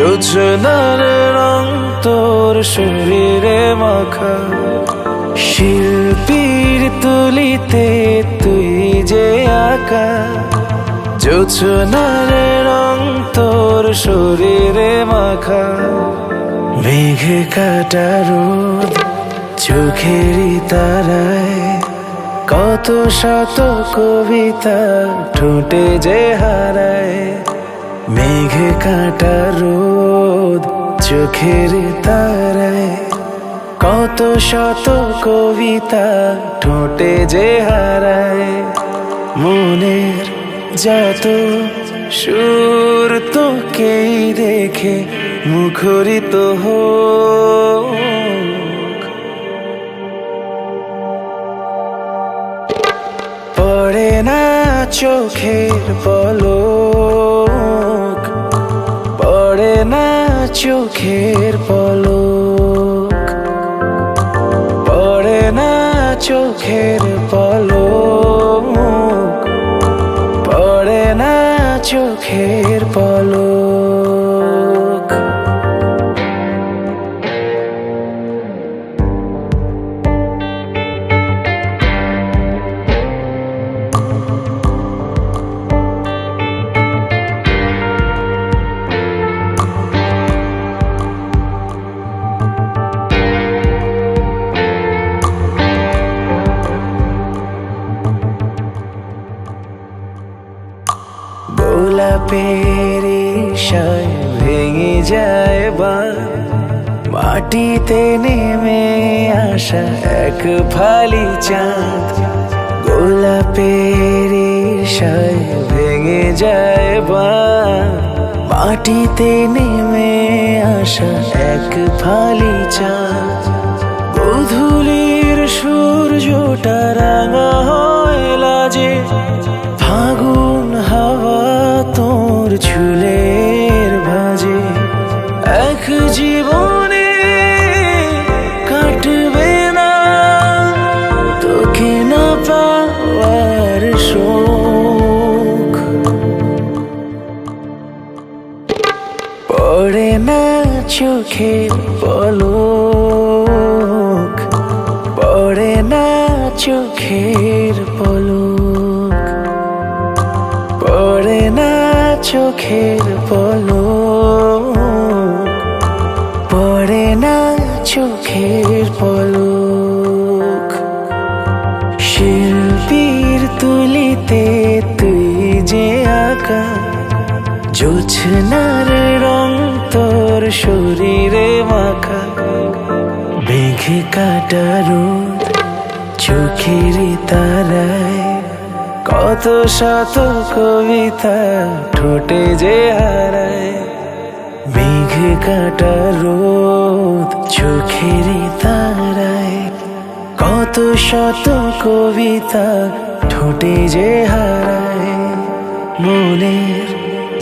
জোছনার রং তোর শরীরে মাখা, শিল্পীর তুলিতে তুই যে আঁকা। জোছনার রং তোর শরীরে মাখা, মেঘে কাটা রোদ চোখেরই তারায়, কত শত কবিতা ঠোঁটে যে হারায়। মেঘে কাটা রোদ চোখের তারায়, কত শত কবিতা ঠোঁটে যে হারায়। মনের যত সুর তোকেই দেখে মুখরিত হোক। পড়ে না চোখের পলক, পড়ে না চোখের পলক, পড়ে না চোখের পলক, পড়ে না চোখের পলক। গোলাপের ইশায় ভেঙে যায় বাঁধ, মাটিতে নেমে আসা এক ফালি চাঁদ। গোলাপের ইশায় ভেঙে যায় বাঁধ, মাটিতে নেমে আসা এক ফালি চাঁদ। গোধূলির সূর্যটা রাঙা হয় লাজে, ফাগুন হাওয়া তোর চুলের ভাঁজে। এক জীবনে কাটবে না তোকে না পাওয়ার শোক। পড়ে না চোখের পলক, পড়ে না চোখের পলক, পড়ে না চোখের পলক, পড়ে না চোখের পলক। শিল্পীর তুলিতে তুই যে আঁকা, জোছনার রং তোর শরীরে মাখা। মেঘে কাটা রোদ চোখের তারায়, কত শত কবিতা ঠোঁটে যে হারায়। মেঘে কাটা রোদ চোখের তারায়, কত শত কবিতা ঠোঁটে যে হারায়। মনের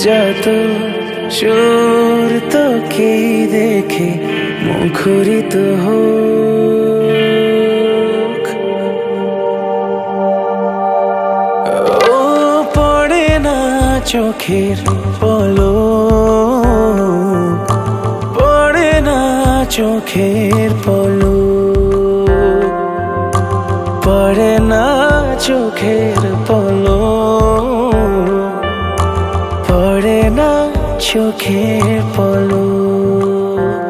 যত সুর তোকেই দেখে মুখরিত হোক। পড়ে না চোখের পলক, পড়ে না চোখের পলক, পড়ে না চোখের পলক, পড়ে না চোখের পলক।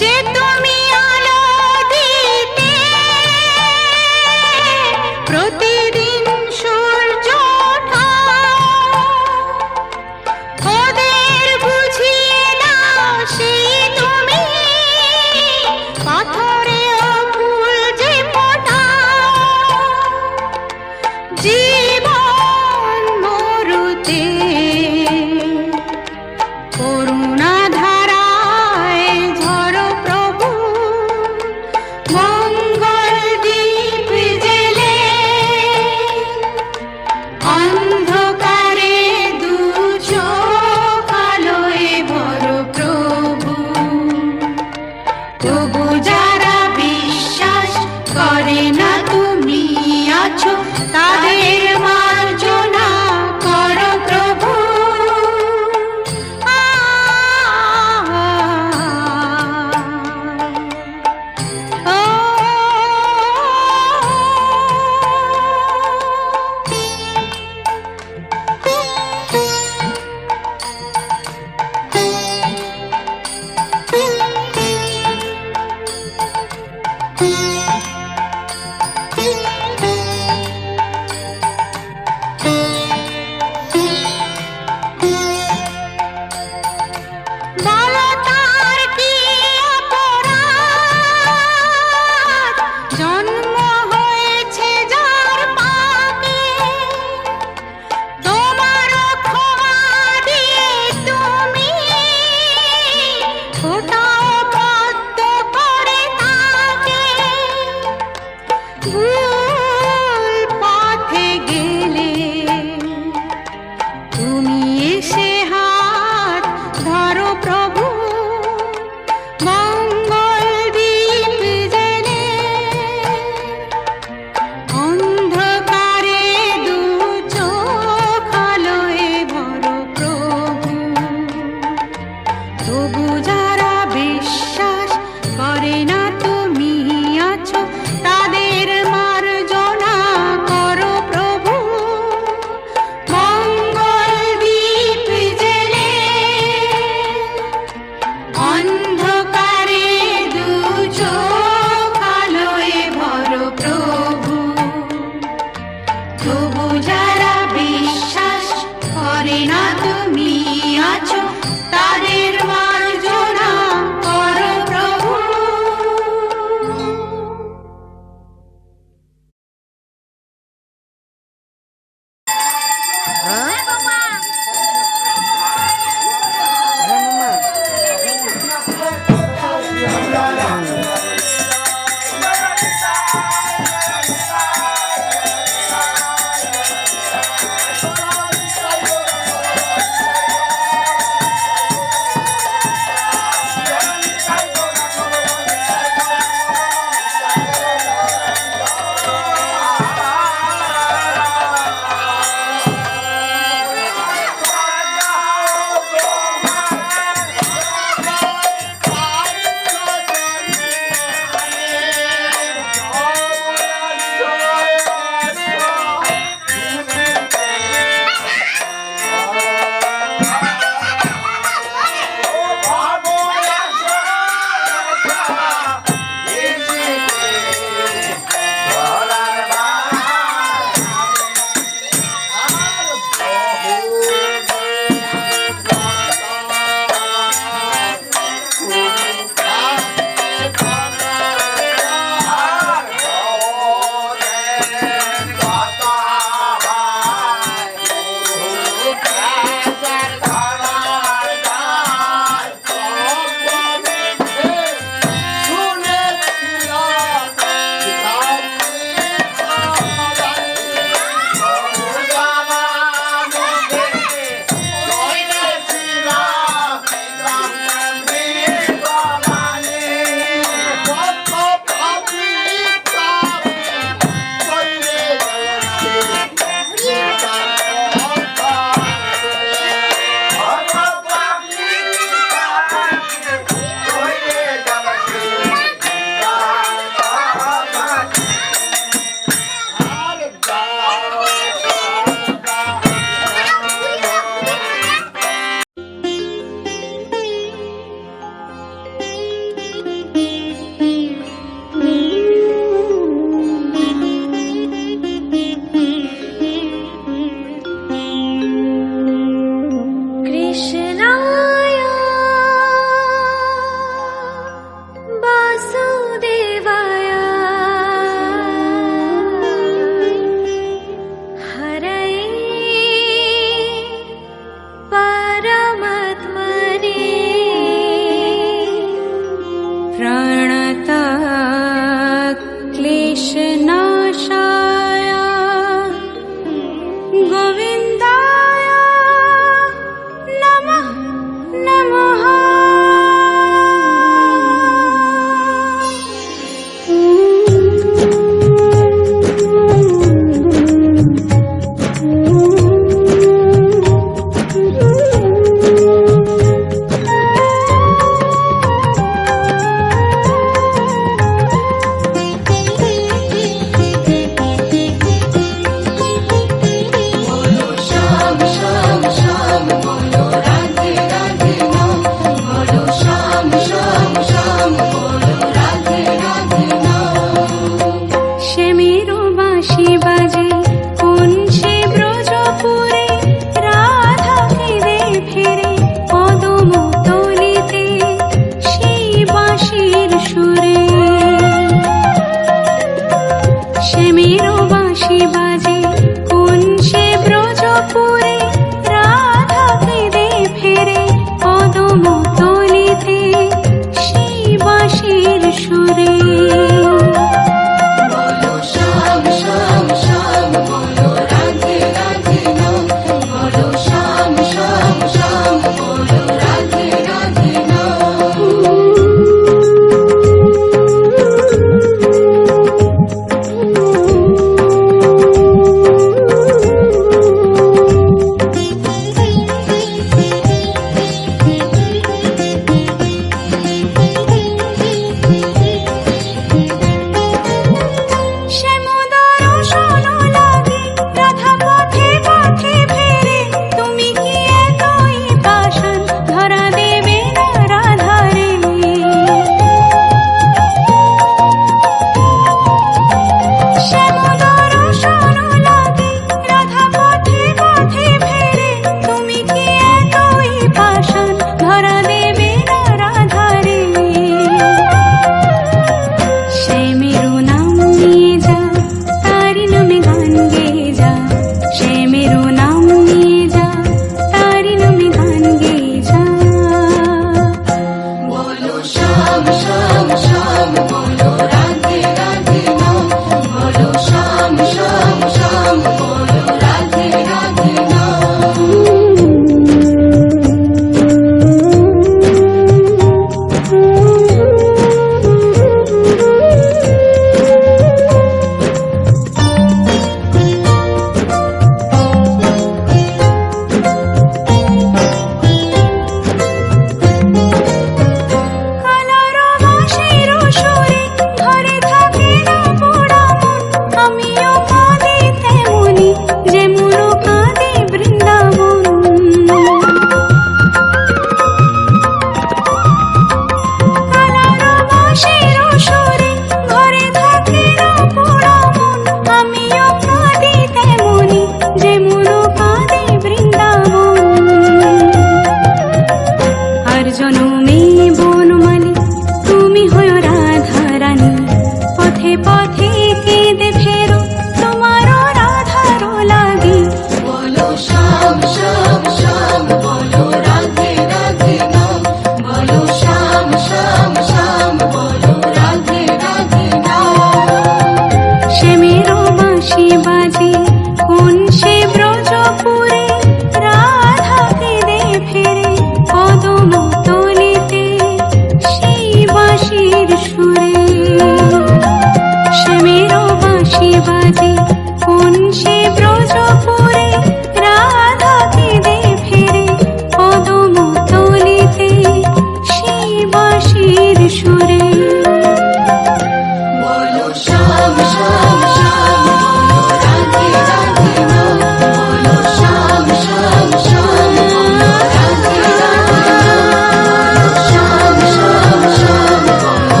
যে তুমি আলো দিতে প্রতিদিন সূর্য ওঠা, ওদের বুঝিয়ে দাও সেই তুমি পাথরেও ফুল যে ফোটাও। জীবন মরুতে করুণা ধারায় ঝরো প্রভু,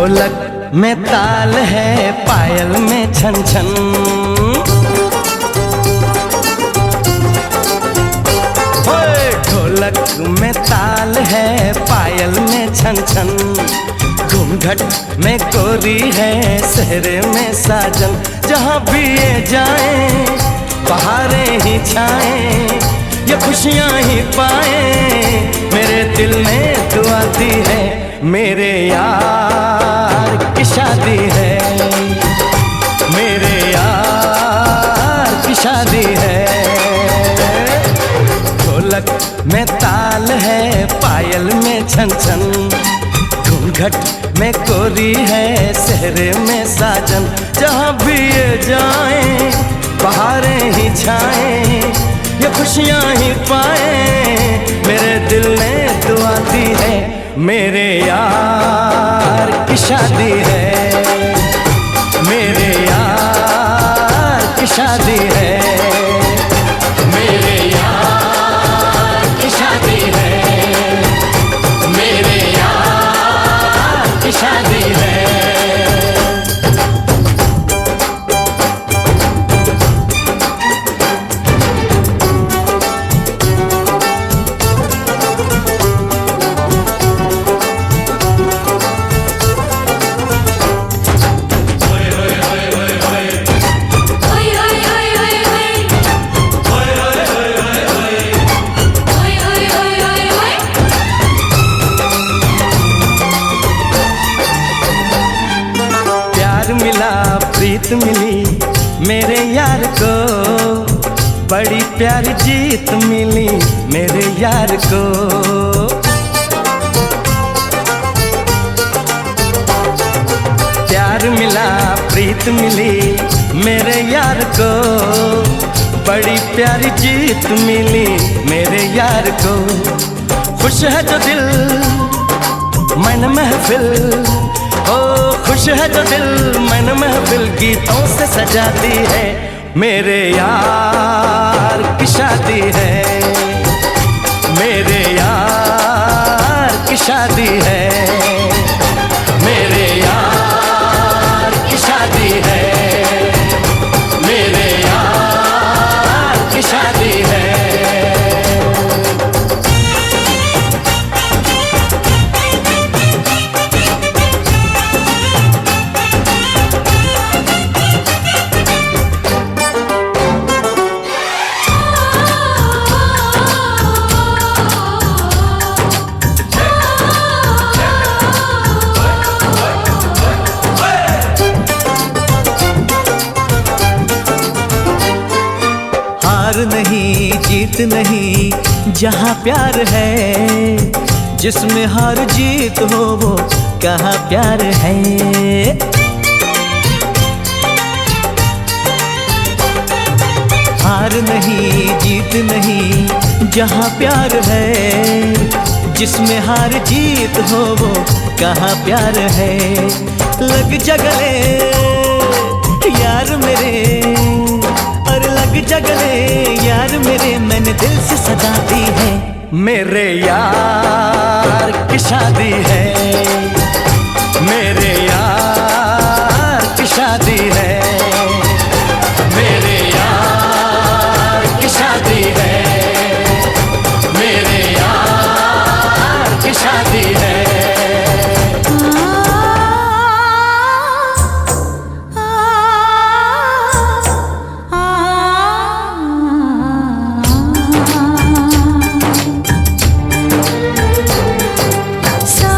ढोलक में ताल है, पायल में छन छन। ओए ढोलक में ताल है, पायल में छन छन। घूंघट में कोरी है, सहरे में साजन। जहाँ भी ये जाएं, बहारें ही छाएं, ये खुशियाँ ही पाएं। मेरे दिल ने दुआ दी है, मेरे यार की शादी है, मेरे यार की शादी है। ढोलक में ताल है, पायल में छन छन। घूंघट में कोरी है, सहरे में साजन। जहाँ भी ये जाएं, बहारें ही छाएं, ये खुशियाँ ही पाएं। मेरे दिल ने दुआ दी है, मेरे यार की शादी है, मेरे यार की शादी है, मेरे यार की शादी है, मेरे यार की शादी है। प्रीत मिली मेरे यार को, बड़ी प्यारी जीत मिली मेरे यार को। प्यार मिला, प्रीत मिली मेरे यार को, बड़ी प्यारी जीत मिली मेरे यार को। खुश है जो दिल मन महफिल, ओ खुश है जो दिल मन महफिल, गीतों से सजाती है। मेरे यार की शादी है, मेरे यार की शादी है, मेरे यार की शादी है, मेरे यार की शादी है। नहीं जीत नहीं जहाँ प्यार है, जिसमें हार जीत हो वो कहाँ प्यार है। हार नहीं जीत नहीं जहाँ प्यार है, जिसमें हार जीत हो वो कहाँ प्यार है। लग जा गले यार मेरे, और लग जा गले यार मेरे, मैंने दिल से सजा दी है। मेरे यार की शादी है, मेरे यार की शादी है, मेरे यार की शादी है, मेरे यार की शादी है। सा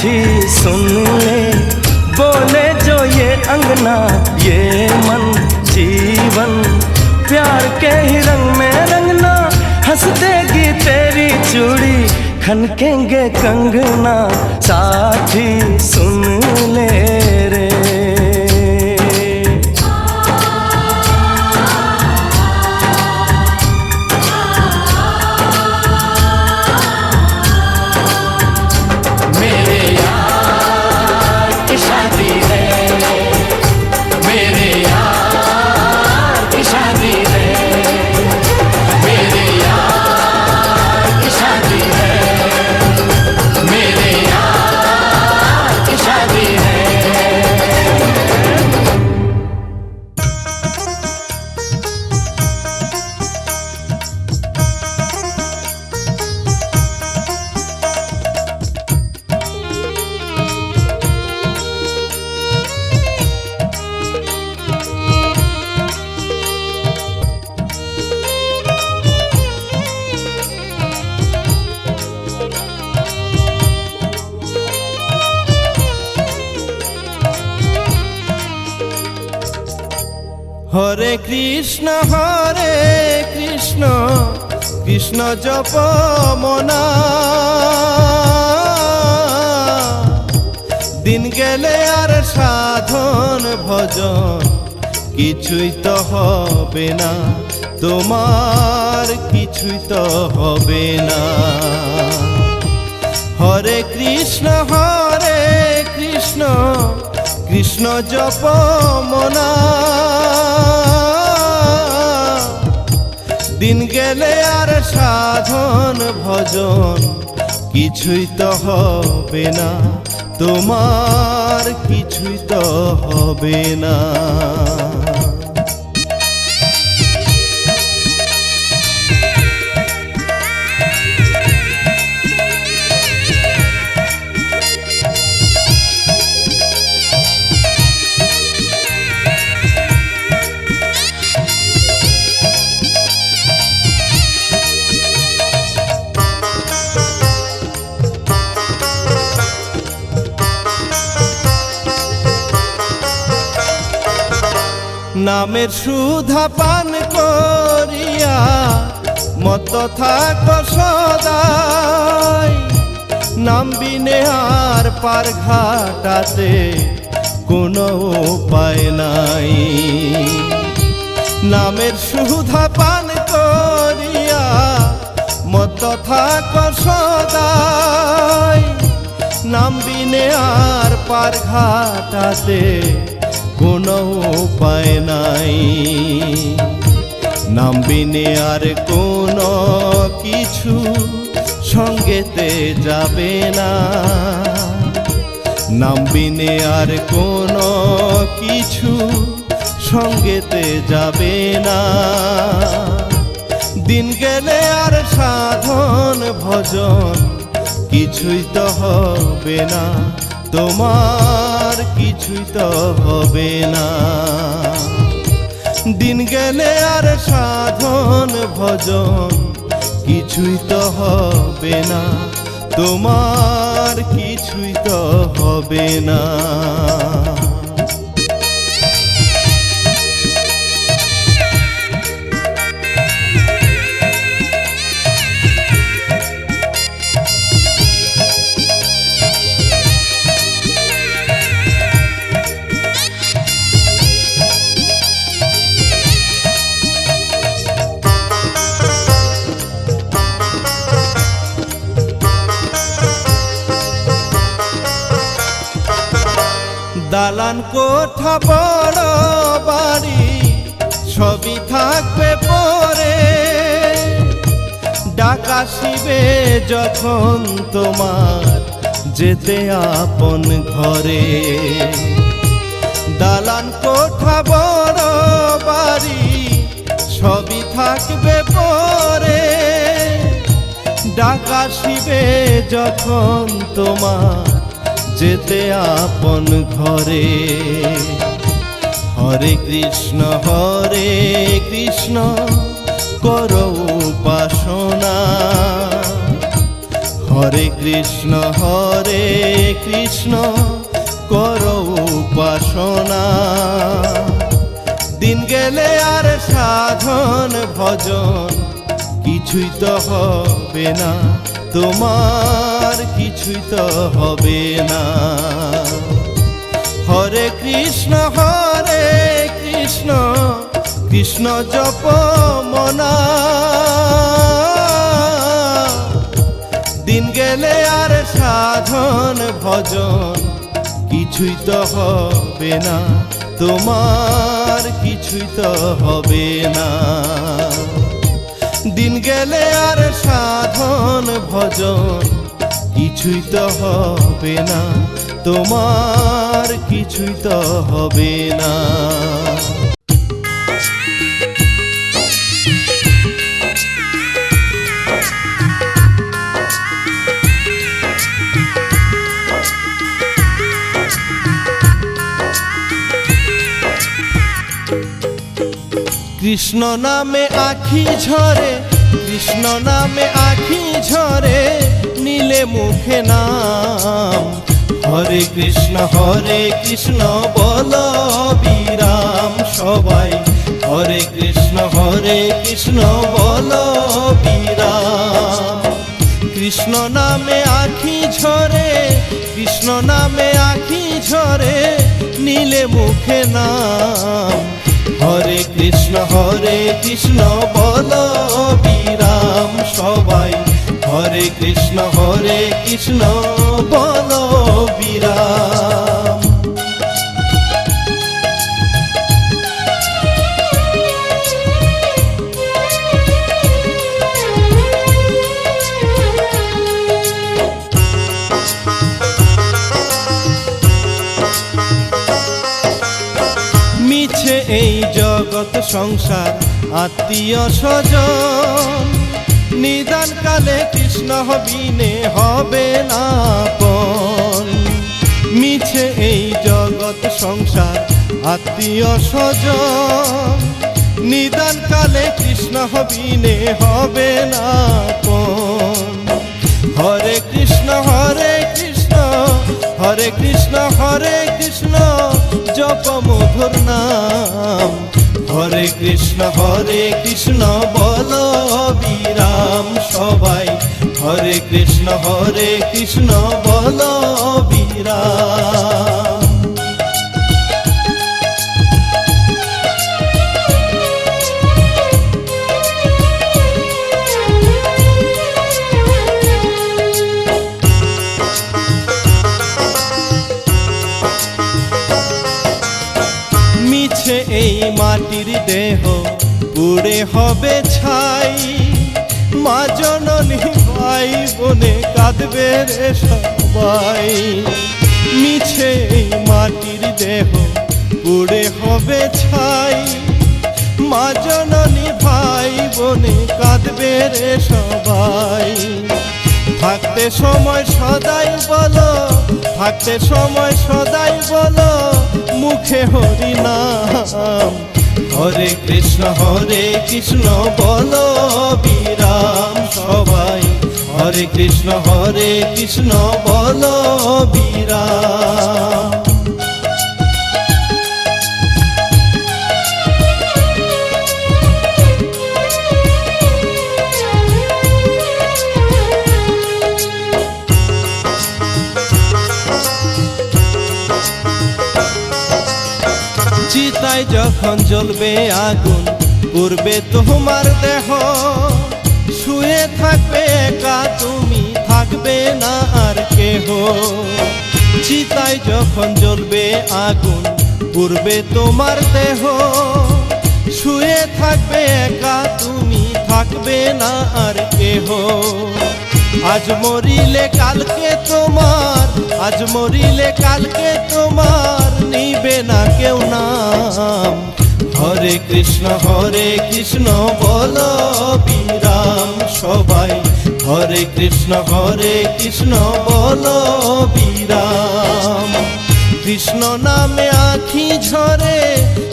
साथी सुन ले, बोले जो ये अंगना ये मन जीवन, प्यार के ही रंग में रंगना, हंस देगी तेरी चूड़ी, खनकेंगे कंगना, साथी सुन ले रे। হরে কৃষ্ণ কৃষ্ণ জপ মনা, দিন গেলে আর সাধন ভজন কিছুই তো হবে না, তোমার কিছুই তো হবে না। হরে কৃষ্ণ কৃষ্ণ জপ মনা, দিন গেলে আর সাধন ভজন কিছুই তো হবে না, তোমার কিছুই তো হবে না। নামের সুধা পান করিয়া মত থাকো সদাই, নাম বিনে আর পার ঘাটাতে কোনো উপায় নাই। নামের সুধা পান করিয়া মত থাকো সদাই, নাম বিনে আর পার ঘাটাতে কোনো উপায় নাই। নাম বিনে আর কোনো কিছু সঙ্গেতে যাবে না, নাম বিনে আর কোনো কিছু সঙ্গেতে যাবে না। দিন গেলে আর সাধন ভজন কিছুই তো হবে না, তোমার কিছুই তো হবে না। দিন গেলে আর সাধন ভজন কিছুই তো হবে না, তোমার কিছুই তো হবে না। দালান কোঠা বড় বাড়ি সবই থাকবে পরে, ডাক আসিবে যখন তোমার যেতে আপন ঘরে। দালান কোঠা বড় বাড়ি সবই থাকবে পরে, ডাক আসিবে যখন তোমার যেতে আপন ঘরে। হরে কৃষ্ণ করো উপাসনা, হরে কৃষ্ণ করো উপাসনা। দিন গেলে আর সাধন ভজন কিছুই তো হবে না, তোমার কিছুই তো হবে না। হরে কৃষ্ণ কৃষ্ণ জপ মনা। দিন গেলে আর সাধন ভজন কিছুই তো হবে না, তোমার কিছুই তো হবে না। দিন গেলে আর সাধন ভজন কিছুই তো হবে না, তোমার কিছুই তো হবে না। কৃষ্ণ নামে আখি ঝরে, কৃষ্ণ নামে আখি ঝরে, নীলে মুখে নাম। হরে কৃষ্ণ বল বিরাম সবাই, হরে কৃষ্ণ বল বিরাম। কৃষ্ণ নামে আখি ঝরে, কৃষ্ণ নামে আখি ঝরে, নীলে মুখে নাম। হরে কৃষ্ণ বল বিরাম সবাই, হরে কৃষ্ণ বল বিরাম। মিছে এই জগৎ সংসার আত্মীয় স্বজন, নিদান কালে কৃষ্ণ বিনে হবে না আপন। মিছে এই জগৎ সংসার আত্মীয় স্বজন, নিদান কালে কৃষ্ণ বিনে হবে না আপন। হরে কৃষ্ণ হরে কৃষ্ণ জপ মধুর নাম। হরে কৃষ্ণ বল বিরাম সবাই, হরে কৃষ্ণ বল বিরাম। মিছে এই মাটির দেহ পুড়ে হবে ছাই, মা জননী ভাই বোনে কাঁদবে রে সবাই। মিছে এই মাটির দেহ পুড়ে হবে ছাই, মা জননী ভাই বোনে কাঁদবে রে সবাই। থাকতে সময় সদাই বলো, থাকতে সময় সদাই বলো মুখে হরি নাম। হরে কৃষ্ণ বলো বিরাম সবাই, হরে কৃষ্ণ বলো বিরাম। চিতায় যখন জ্বলবে আগুন পুড়বে তোমার দেহ, শুয়ে থাকবে একা তুমি, থাকবে না আর কেহ। চিতায় যখন জ্বলবে আগুন পুড়বে তোমার দেহ, শুয়ে থাকবে একা তুমি, থাকবে না আর কেহ। আজ মরিলে কালকে তোমার, আজ মরিলে কালকে তোমার, নিবে না কেউ নাম। হরে কৃষ্ণ বলো বিরাম সবাই, হরে কৃষ্ণ বলো বিরাম। কৃষ্ণ নামে আখি ঝরে,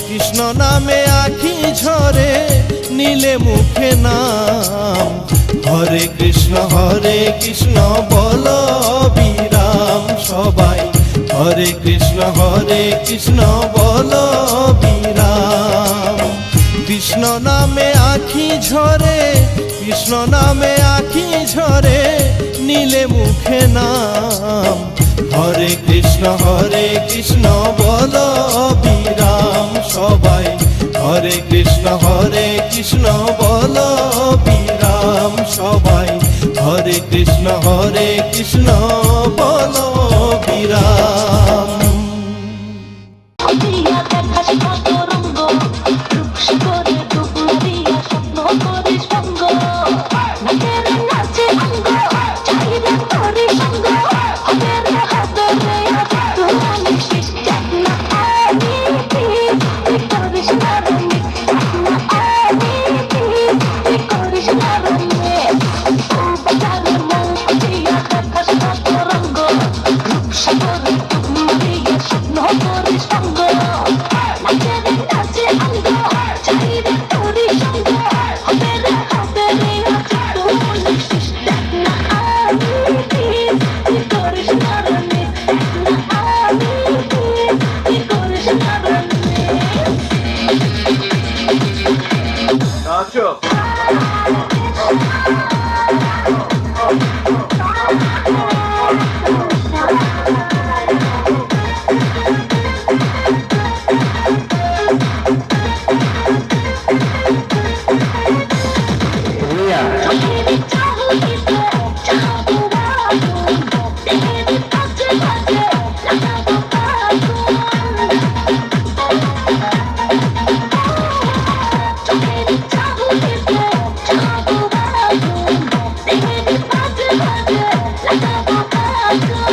কৃষ্ণ নামে আখি ঝরে নীলে মুখে নাম হরে কৃষ্ণ বলো বিরাম সবাই হরে কৃষ্ণ বলো বিরাম কৃষ্ণ নামে আখি ঝরে কৃষ্ণ নামে আখি ঝরে নীলে মুখে নাম হরে কৃষ্ণ বলো বিরাম সবাই হরে কৃষ্ণ বলো বিরাম সবাই হরে কৃষ্ণ বলো বিরাম দিয়া দেখাস কত রঙ্গ রূপসী করে রূপ মারিয়া স্বপ্ন করে সঙ্গ নাচের নাচে অঙ্গ চাহিদা করে সঙ্গ হাতের হাতরে তুমি শিষ্টাক না আমি তুই করিস না রঙে না আমি তুই করিস না রঙে বাজারে মুখ দিয়া দেখাস কত রঙ্গ রূপসী করে রূপ মারিয়া স্বপ্ন করে সঙ্গ নাচের নাচে অঙ্গ চাহিদা করে সঙ্গ হাতের হাতরে তুমি শিষ্টাক না আমি তুই করিস না রঙে না আমি তুই করিস না রঙে तेरे चाहूंगी तो चाहूँ बाबू तेरे आगे आगे लगा दो बाबू तेरे चाहूंगी तो चाहूँ बाबू तेरे आगे आगे लगा दो बाबू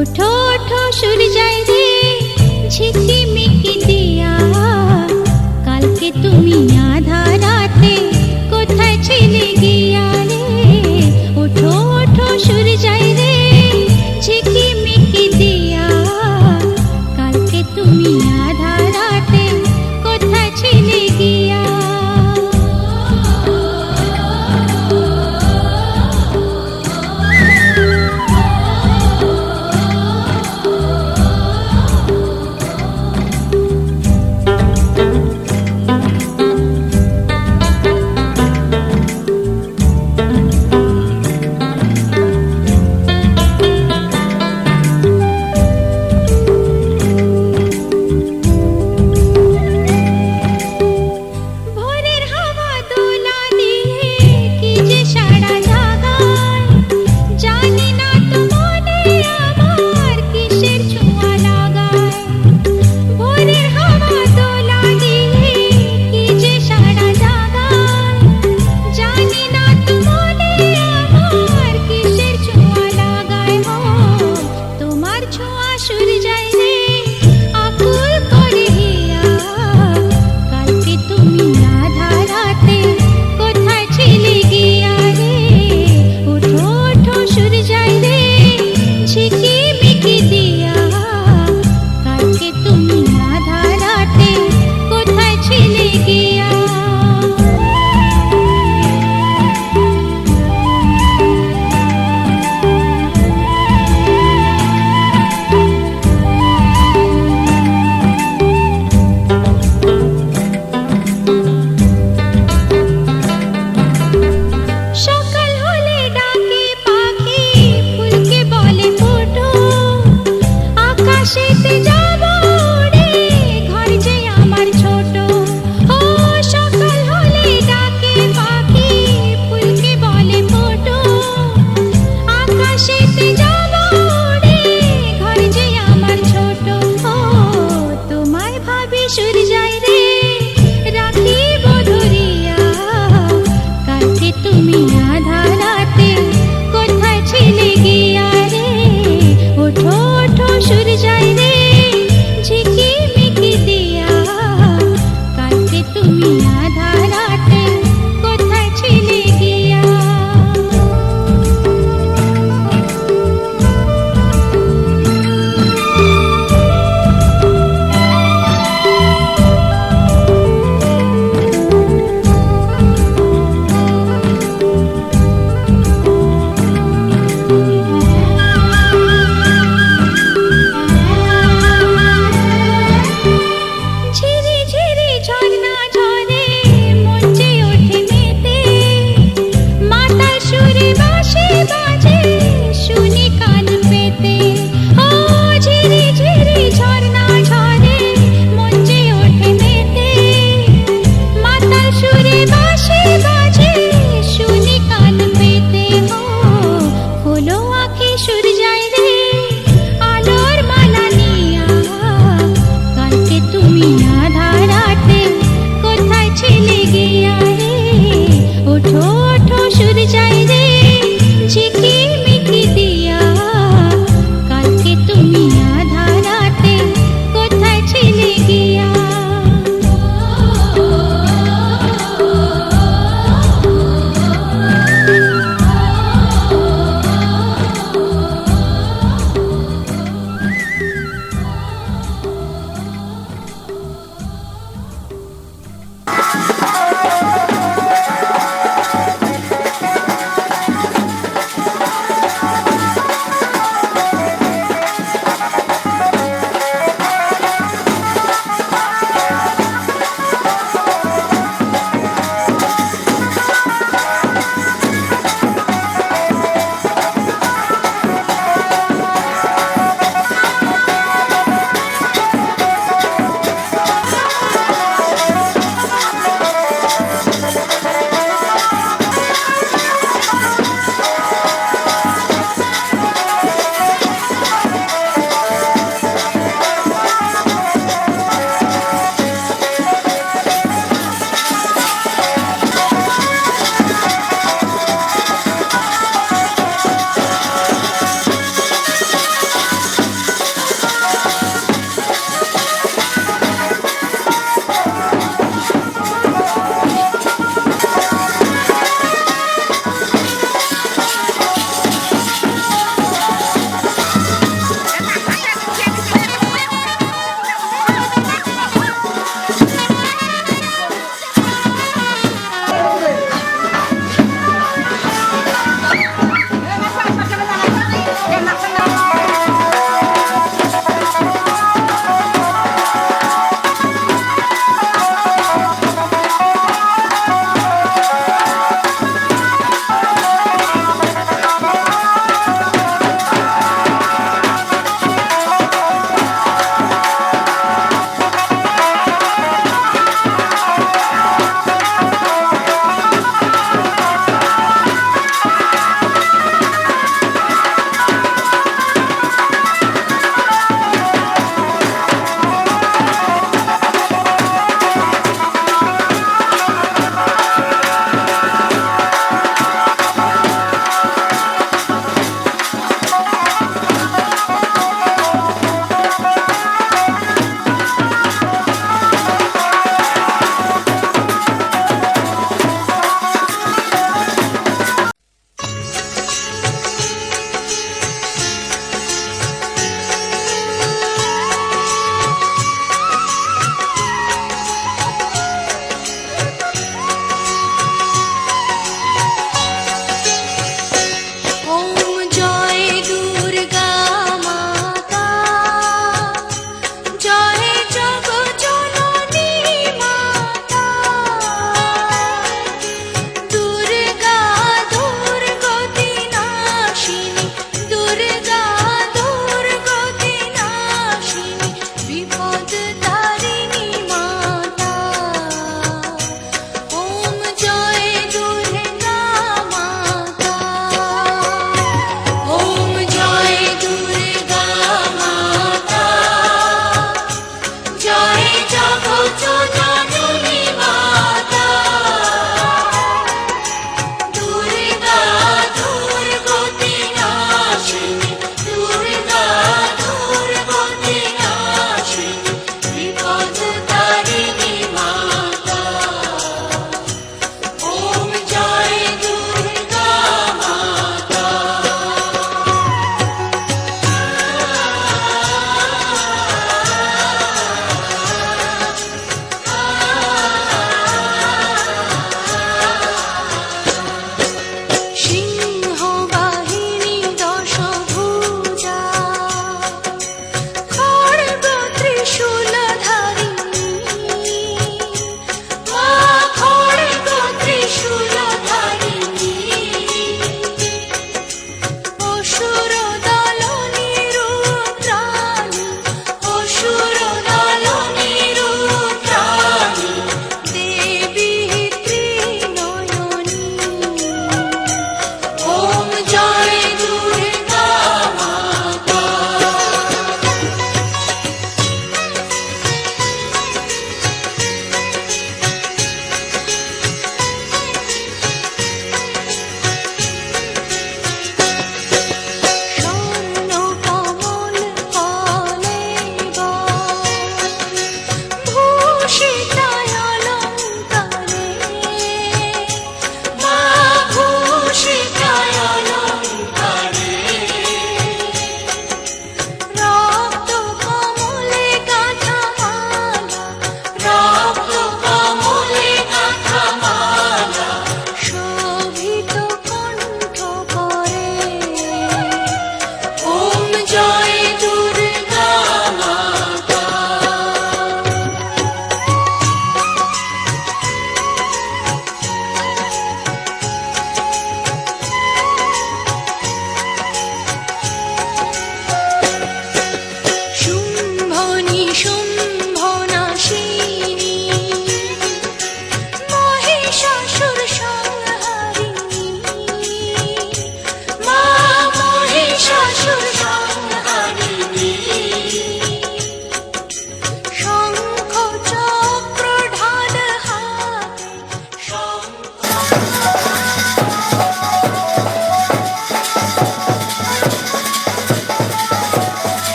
ওঠো